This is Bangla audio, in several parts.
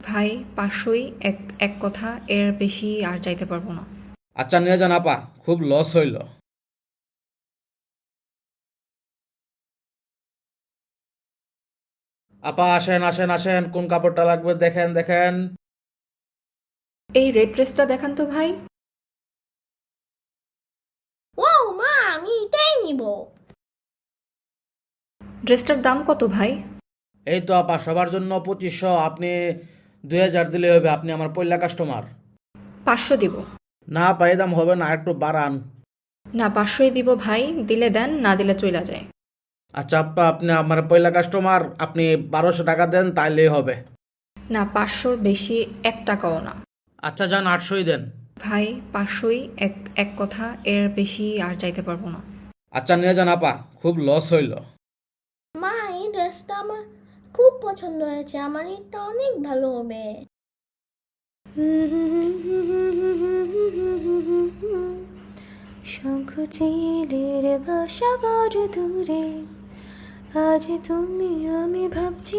ভাই 500ই এক এক কথা, এর বেশি আর চাইতে পারবো না। আচ্ছা নিয়ে যান আপা, খুব লস হইল। আপা আসেন আসেন আসেন, কোন কাপড়টা লাগবে দেখেন দেখেন। এই রেড ড্রেসটা দেখান তো ভাই। ওয়াও মা, আমি এটাই নিব। ড্রেসটার দাম কত ভাই? এই তো আপা, সবার জন্য 2500, আপনি 2000 দিলে হবে, আপনি আমার পয়লা কাস্টমার। 500 দিব। না পাই দাম হবে না, একটু বাড়ান। না 500ই দিব ভাই, দিলে দেন, না দিলে চইলা যায়। আচ্ছা আপা, আপনি আমার পয়লা কাস্টমার, আপনি 1200 টাকা দেন তাইলেই হবে। না 500র বেশি 1 টাকাও না। আচ্ছা যান 800ই দেন। ভাই 500ই এক এক কথা, এর বেশি আর চাইতে পারবো না। আচ্ছা নিয়ে যান আপা, খুব লস হইল। মা, এই ড্রেসটা আমার খুব পছন্দ হয়েছে, আমার এটা অনেক ভালো হবে। শঙ্খ চিলের বাসা বড় দূরে, আজ তুমি আমি ভাবছি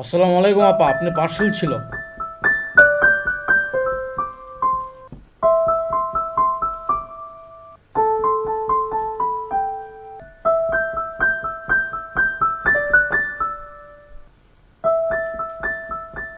আসসালামু আলাইকুম আপা, আপনি পার্সেল ছিল।